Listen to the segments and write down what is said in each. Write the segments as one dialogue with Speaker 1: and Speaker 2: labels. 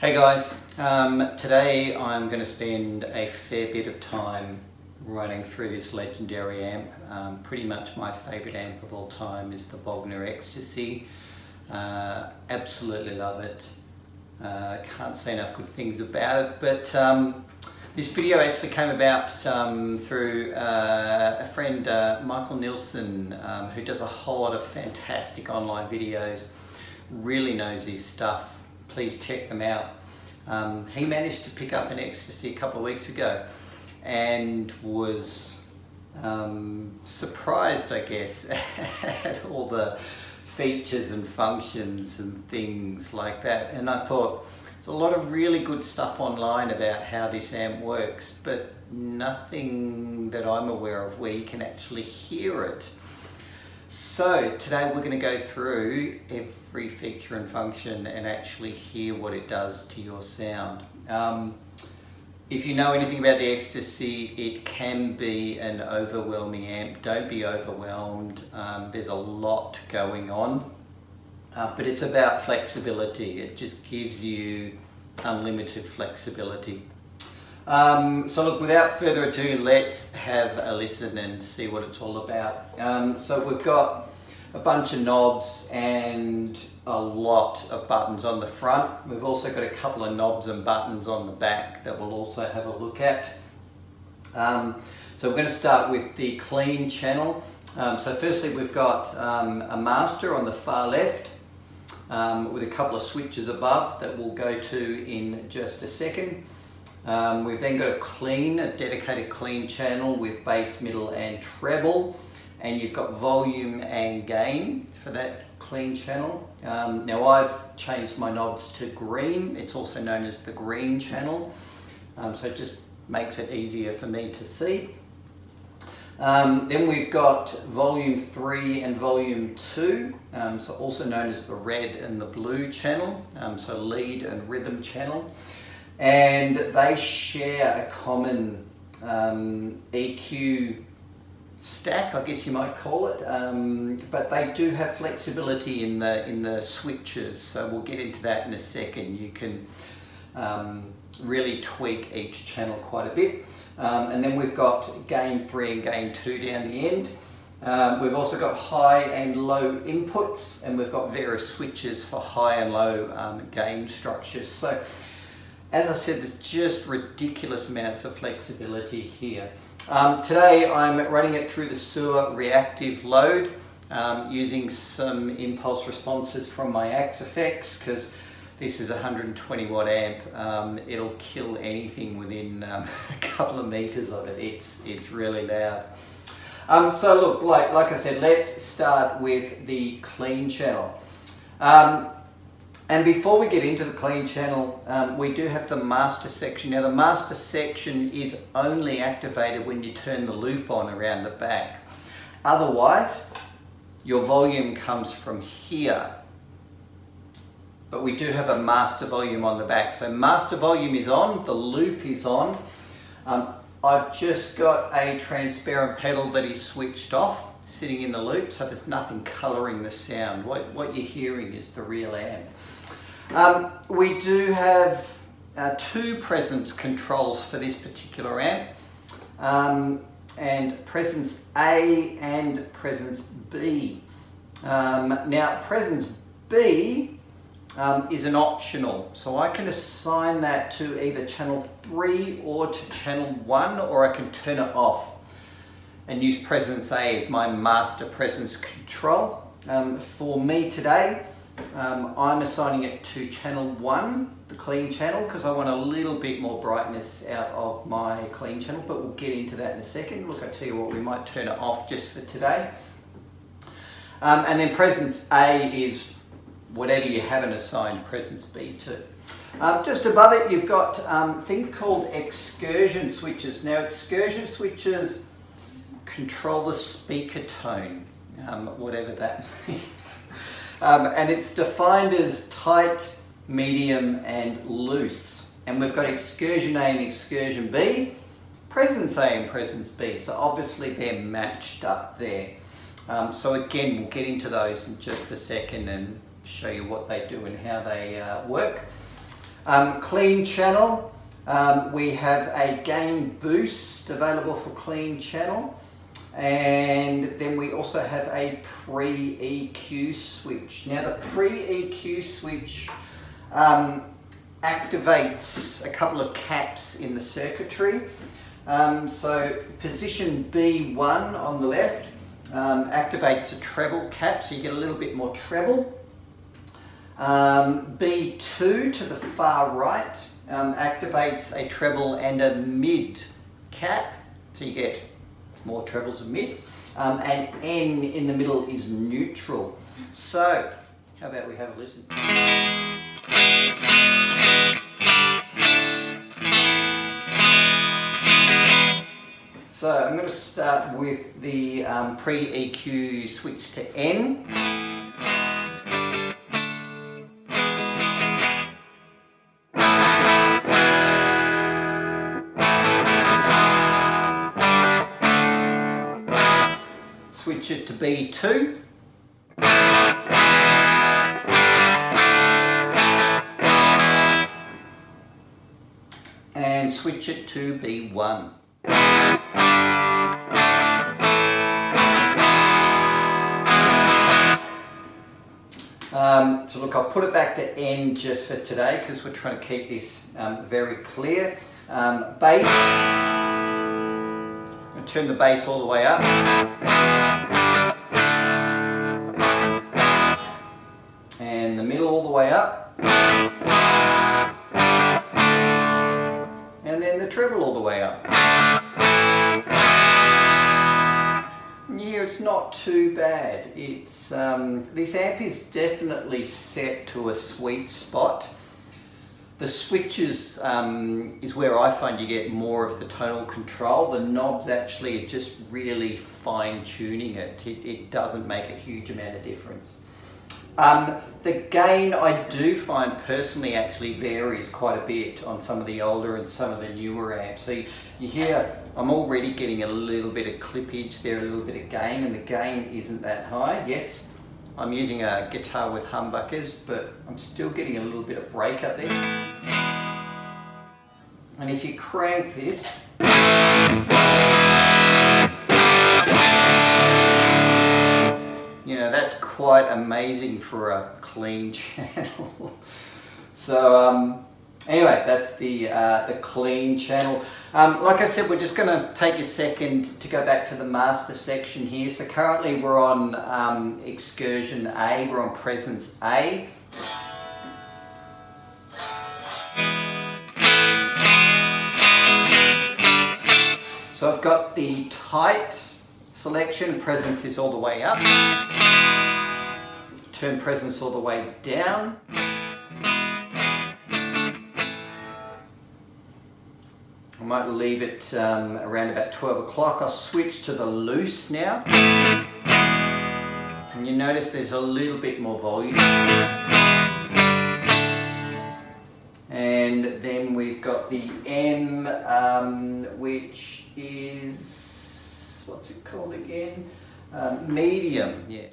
Speaker 1: Hey guys, today I'm going to spend a fair bit of time running through this legendary amp. Pretty much my favourite amp of all time is the Bogner Ecstasy. Absolutely love it. Can't say enough good things about it, but this video actually came about through a friend, Michael Nielsen, who does a whole lot of fantastic online videos, really knows his stuff. Please check them out. He managed to pick up an Ecstasy a couple of weeks ago and was surprised, I guess, at all the features and functions and things like that. And I thought, there's a lot of really good stuff online about how this amp works, but nothing that I'm aware of where you can actually hear it. So today we're going to go through every feature and function and actually hear what it does to your sound. If you know anything about the Ecstasy, it can be an overwhelming amp. Don't be overwhelmed. There's a lot going on, but it's about flexibility. It just gives you unlimited flexibility. So look, without further ado, let's have a listen and see what it's all about. So we've got a bunch of knobs and a lot of buttons on the front. We've also got a couple of knobs and buttons on the back that we'll also have a look at. So we're going to start with the clean channel. So firstly we've got a master on the far left with a couple of switches above that we'll go to in just a second. We've then got a dedicated clean channel with bass, middle and treble, and you've got volume and gain for that clean channel. Now I've changed my knobs to green. It's also known as the green channel, so it just makes it easier for me to see. Then we've got volume 3 and volume 2, so also known as the red and the blue channel, so lead and rhythm channel. And they share a common EQ stack, I guess you might call it, but they do have flexibility in the switches, so we'll get into that in a second. You can really tweak each channel quite a bit. And then we've got gain 3 and gain 2 down the end. We've also got high and low inputs, and we've got various switches for high and low gain structures. So as I said, there's just ridiculous amounts of flexibility here. Today I'm running it through the sewer reactive load using some impulse responses from my Axe effects, because this is a 120 watt amp. It'll kill anything within a couple of meters of it. It's really loud. So look, like I said, let's start with the clean channel. And before we get into the clean channel, we do have the master section. Now the master section is only activated when you turn the loop on around the back. Otherwise, your volume comes from here. But we do have a master volume on the back. So master volume is on, the loop is on. I've just got a transparent pedal that is switched off, sitting in the loop, so there's nothing colouring the sound. What you're hearing is the real amp. We do have 2 presence controls for this particular amp, and presence A and presence B. Now presence B is an optional, so I can assign that to either channel 3 or to channel 1, or I can turn it off and use presence A as my master presence control. For me today, I'm assigning it to channel 1, the clean channel, because I want a little bit more brightness out of my clean channel, but we'll get into that in a second. Look, I tell you what, we might turn it off just for today. And then presence A is whatever you haven't assigned presence B to. Just above it, you've got a thing called excursion switches. Now, excursion switches control the speaker tone, whatever that means. And it's defined as tight, medium and loose. And we've got excursion A and excursion B, presence A and presence B. So obviously they're matched up there. So again, we'll get into those in just a second and show you what they do and how they work. Clean channel, we have a gain boost available for clean channel, and then we also have a pre-EQ switch. Now the pre-EQ switch activates a couple of caps in the circuitry. So position B1 on the left activates a treble cap, so you get a little bit more treble. B2 to the far right activates a treble and a mid cap, so you get more trebles and mids. And N in the middle is neutral. So how about we have a listen? So I'm going to start with the pre-EQ switch to N. Switch it to B2. And switch it to B1. So look, I'll put it back to N just for today because we're trying to keep this very clear. Bass, I'm going to turn the bass all the way up. And the middle all the way up. And then the treble all the way up. Yeah, it's not too bad. It's this amp is definitely set to a sweet spot. The switches is where I find you get more of the tonal control. The knobs actually are just really fine tuning it. It doesn't make a huge amount of difference. The gain I do find personally actually varies quite a bit on some of the older and some of the newer amps. So you hear I'm already getting a little bit of clippage there, a little bit of gain, and the gain isn't that high. Yes, I'm using a guitar with humbuckers, but I'm still getting a little bit of break up there. And if you crank this, you know, that's quite amazing for a clean channel. So anyway, that's the clean channel. Like I said, we're just going to take a second to go back to the master section here. So currently we're on excursion A, we're on presence A. So I've got the tight selection, presence is all the way up. Turn presence all the way down. I might leave it around about 12 o'clock. I'll switch to the loose now. And you notice there's a little bit more volume. And then we've got the M, which is, what's it called again? Medium, yeah.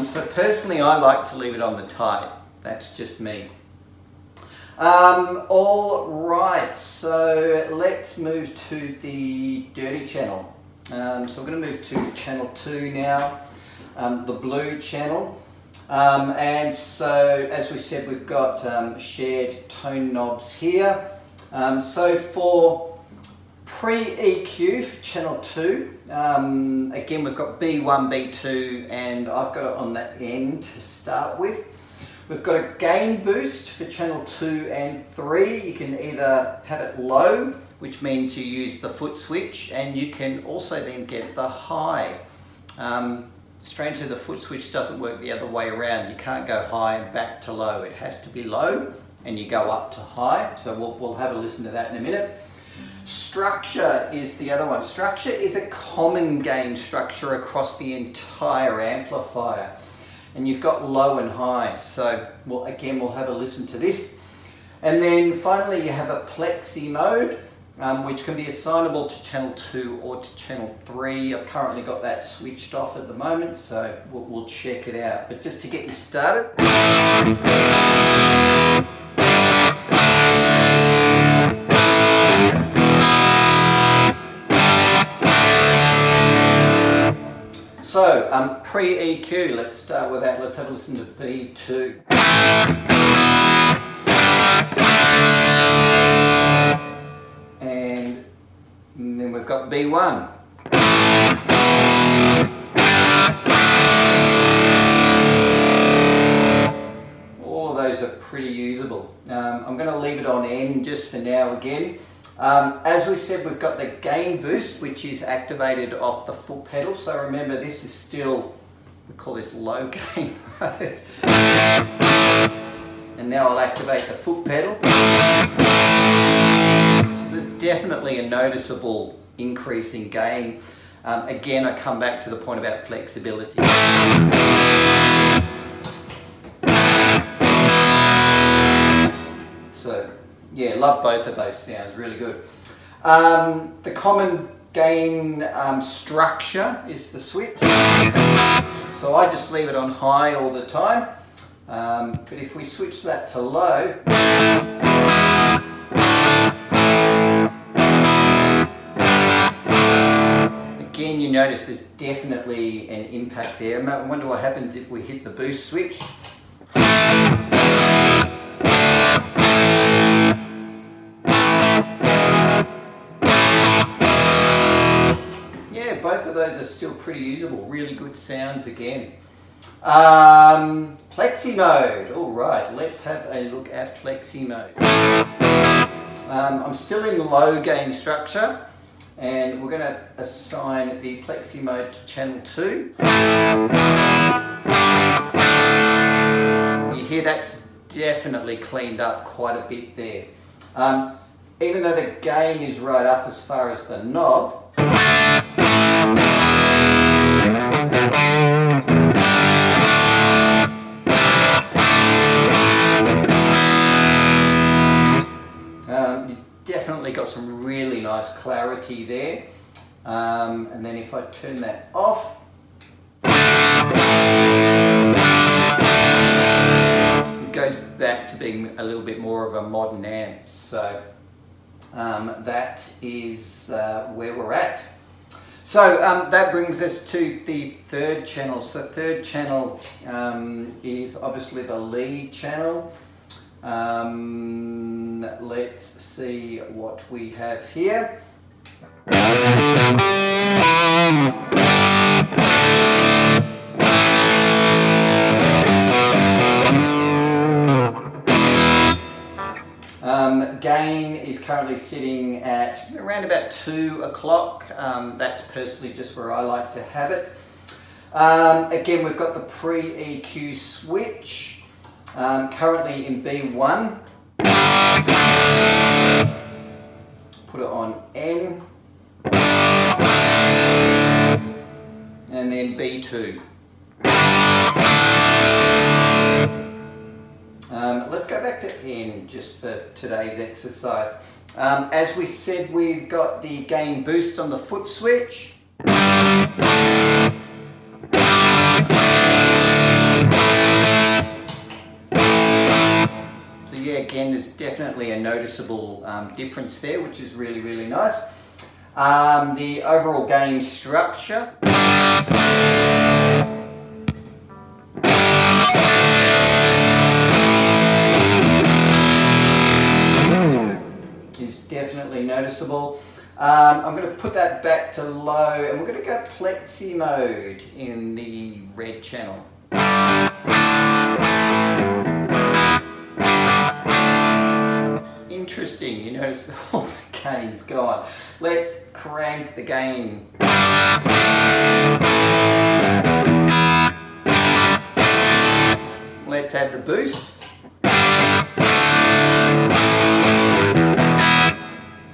Speaker 1: So personally I like to leave it on the tight, that's just me. All right, so let's move to the dirty channel. So I'm going to move to channel 2 now, the blue channel. And so as we said, we've got shared tone knobs here. So for pre-EQ for channel 2, again we've got B1, B2, and I've got it on the end to start with. We've got a gain boost for channel 2 and 3. You can either have it low, which means you use the foot switch, and you can also then get the high. Strangely, the foot switch doesn't work the other way around. You can't go high and back to low. It has to be low and you go up to high. So we'll have a listen to that in a minute. Structure is the other one. Structure is a common gain structure across the entire amplifier. And you've got low and high. So we'll have a listen to this. And then finally you have a plexi mode. which can be assignable to channel 2 or to channel 3. I've currently got that switched off at the moment, so we'll check it out. But just to get you started. So, pre-EQ, let's start with that. Let's have a listen to B2. And then we've got B1. All of those are pretty usable. I'm going to leave it on N just for now again. As we said, we've got the gain boost, which is activated off the foot pedal. So remember, this is still, we call this low gain mode. And now I'll activate the foot pedal. There's definitely a noticeable increase in gain. Again, I come back to the point about flexibility. So, yeah, love both of those sounds, really good. The common gain structure is the switch. So I just leave it on high all the time. But if we switch that to low, again you notice there's definitely an impact there. I wonder what happens if we hit the boost switch. Both of those are still pretty usable, really good sounds again. Plexi mode, all right, let's have a look at plexi mode. I'm still in low gain structure, and we're going to assign the plexi mode to channel 2. You hear that's definitely cleaned up quite a bit there. Even though the gain is right up as far as the knob, you definitely got some really nice clarity there. And then if I turn that off, it goes back to being a little bit more of a modern amp. So that is where we're at. So that brings us to the third channel. So third channel is obviously the lead channel. Let's see what we have here. Gain is currently sitting at around about 2 o'clock. That's personally just where I like to have it. Again, we've got the pre-EQ switch, currently in B1. Put it on N. And then B2. Let's go back to N just for today's exercise. As we said, we've got the gain boost on the foot switch. So yeah, again, there's definitely a noticeable difference there, which is really, really nice. The overall gain structure. Definitely noticeable. I'm going to put that back to low, and we're going to go plexi mode in the red channel. Interesting, you notice all the gains go on. Let's crank the gain. Let's add the boost.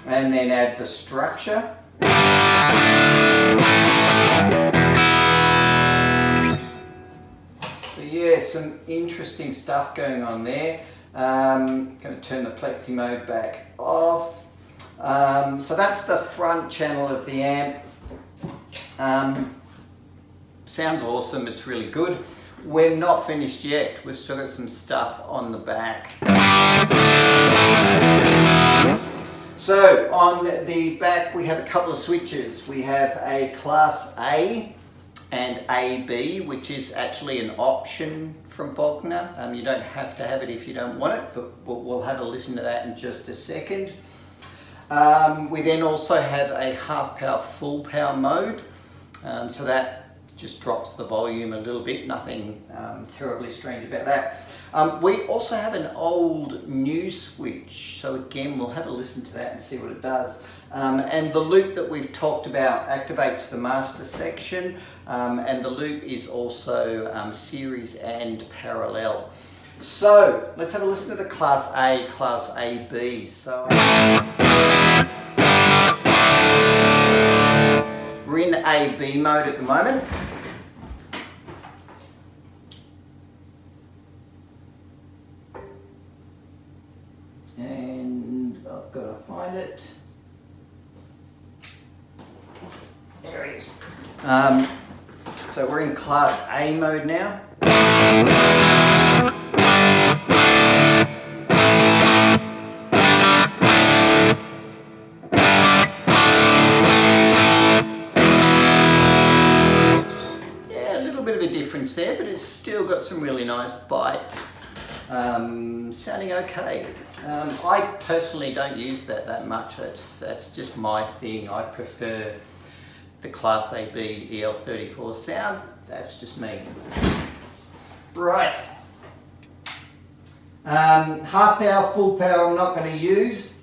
Speaker 1: And then add the structure. So yeah, some interesting stuff going on there. Going to turn the plexi mode back off. So that's the front channel of the amp. Sounds awesome, it's really good. We're not finished yet, we've still got some stuff on the back. So on the back we have a couple of switches. We have a Class A and AB, which is actually an option from Bogner. You don't have to have it if you don't want it, but we'll have a listen to that in just a second. We then also have a half power, full power mode. So that just drops the volume a little bit, nothing terribly strange about that. We also have an old new switch, so again we'll have a listen to that and see what it does. And the loop that we've talked about activates the master section, and the loop is also series and parallel. So let's have a listen to the Class A, Class AB. So we're in AB mode at the moment. And I've got to find it. There it is. So we're in Class A mode now. Difference there, but it's still got some really nice bite. Sounding okay. I personally don't use that much. That's just my thing. I prefer the Class AB EL34 sound. That's just me. Right. Half power, full power I'm not going to use.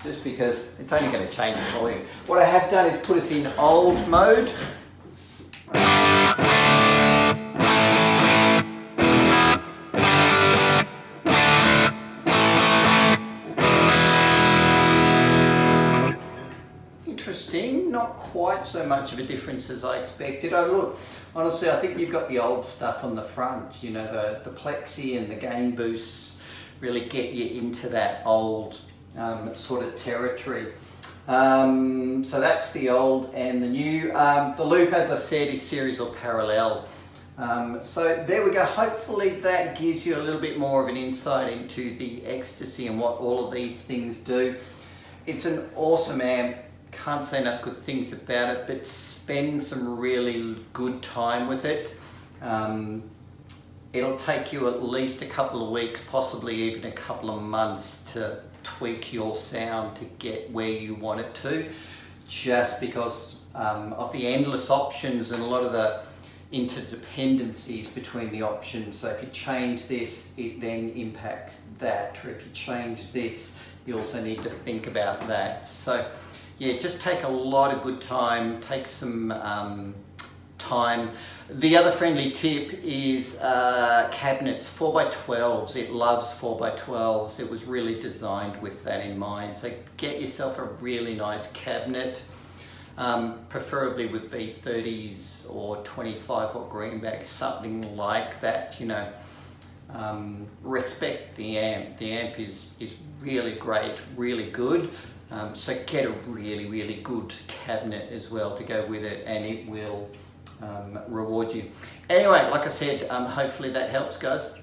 Speaker 1: Just because it's only going to change the volume. What I have done is put us in old mode. Interesting, not quite so much of a difference as I expected. Oh look, honestly I think you've got the old stuff on the front, you know, the plexi and the gain boosts really get you into that old sort of territory. So that's the old and the new. The loop, as I said, is series or parallel. So there we go. Hopefully that gives you a little bit more of an insight into the Ecstasy and what all of these things do. It's an awesome amp. Can't say enough good things about it, but spend some really good time with it. It'll take you at least a couple of weeks, possibly even a couple of months to tweak your sound to get where you want it to, just because of the endless options and a lot of the interdependencies between the options. So if you change this, it then impacts that, or if you change this, you also need to think about that. So yeah, just take a lot of good time, take some time. The other friendly tip is cabinets, 4x12s. It loves 4x12s. It was really designed with that in mind. So get yourself a really nice cabinet, preferably with V30s or 25 watt greenbacks, something like that, you know. Respect the amp. The amp is really great, really good. So get a really, really good cabinet as well to go with it, and it will reward you. Anyway, like I said, hopefully that helps, guys.